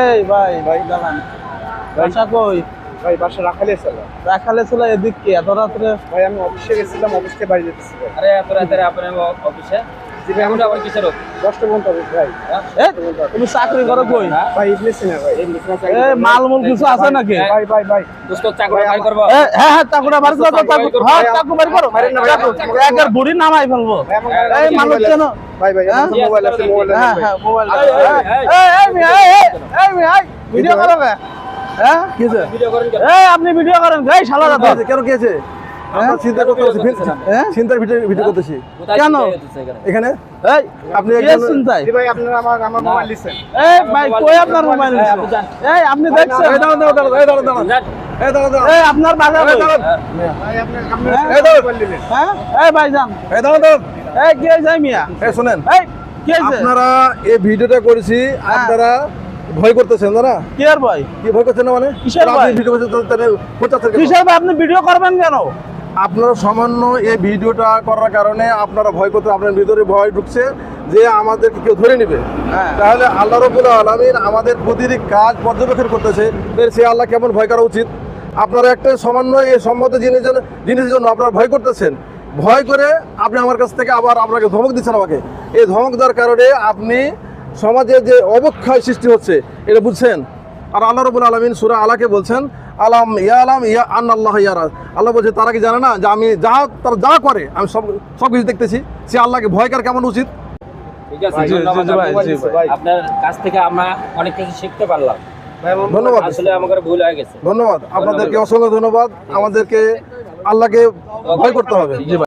এই ভাই ভাই দাঁড়ান, বাসা কই? ভাই বাসা রাখালে ছিল। রাখালে ছিল এদিক কি এত রাত্রে? ভাই আমি অফিসে গেছিলাম, অফিস থেকে বাড়ি যেতেছি ভাই। আরে এত রাতে আপনার অফিসে জি ভাই, এখন আবার কিসের কষ্ট বলতে হবে ভাই। তুমি চাকরি করো কই? ভাই ইবলিস না ভাই, ইবলিস না চাকরি। এই মালমূল কিছু আছে নাকি? ভাই ভাই ভাই দোস্ত চাকরি বাই করব। হ্যাঁ হ্যাঁ, চাকুটা বাড়ি করো, হ্যাঁ চাকু বাড়ি করো, একের বুড়ি নামাই ফেলবো। এই মানুষ যেন ভাই ভাই আমার মোবাইল আছে, মোবাইল হ্যাঁ আছে হ্যাঁ মোবাইল ভাই। ভিডিও করো হ্যাঁ কি আছে? ভিডিও করেন কেন? এই আপনি ভিডিও করেন এই শালা দাদা কেন কি আছে? আমরা চিন্তা করতেছি, চিন্তার ভিডিও করতেছি। কোথায় কেন? চিন্তা হইতেছে এখানে? এখানে এই আপনি কে একজন চিন্তায়? জি ভাই আপনারা আমার মোবাইল দিছেন। এই ভাই কই আপনার মোবাইল? হ্যাঁ, আপনি যান। এই আপনি দেখছেন? এই দাঁড়ান দাঁড়ান দাঁড়ান, এই দাঁড়ান দাঁড়ান, যান। এই দাঁড়ান দাঁড়ান, এই আপনার বাজার এই দাঁড়ান। ভাই আপনি এই দাঁড়ান। মোবাইল দিলেন। হ্যাঁ এই ভাইজান এই দাঁড়ান দাঁড়ান, এই কে যাই মিয়া? এই শুনেন, এই কে যাই? আপনারা এই ভিডিওটা করেছি, আপনারা ভয় করতেছেন না? কি আর ভাই? কি ভয় করছেন না মানে? কিসের আপনি ভয়? ভিডিও করছেন তাহলে হচ্ছে কেন? কিসের ভাই আপনি ভিডিও করবেন কেন? আপনারা সামান্য এই ভিডিওটা করার কারণে আপনারা ভয় করতে, আপনার ভিতরে ভয় ঢুকছে যে আমাদেরকে কেউ ধরে নেবে। হ্যাঁ। তাহলে আল্লাহ রাব্বুল আলামিন আমাদের প্রতিটি কাজ পর্যবেক্ষণ করতেছে, তাহলে সে আল্লাহ কেমন ভয় করা উচিত? আপনারা একটা সামান্য এই সম্মত জিনিসের জন্য আপনারা ভয় করতেছেন, ভয় করে আপনি আমার কাছ থেকে আবার আপনাকে ধমক দিচ্ছেন আমাকে। এই ধমক দেওয়ার কারণে আপনি সমাজে যে অবক্ষয় সৃষ্টি হচ্ছে এটা বুঝছেন। আর আল্লাহ রাব্বুল আলামিন সূরা আলাকে বলছেন আলাম ইয়া আন্নাল্লাহ ইয়ারা, আল্লাহ বলছে তারা কি জানে না যে আমি তারা যা করে আমি সব কিছু দেখতেছি। সে আল্লাহকে ভয় করা কেমন উচিত? ঠিক আছে, জি, ধন্যবাদ জি, ভাই, জি, ভাই। আপনার কাছ থেকে আমরা অনেক কিছু শিখতে পারলাম। ধন্যবাদ, আসলে আমাদের ভুল হয়ে গেছে। ধন্যবাদ আপনাদেরকে, অসংখ্য ধন্যবাদ। আমাদেরকে আল্লাহকে ভয় করতে হবে। জি ভাই।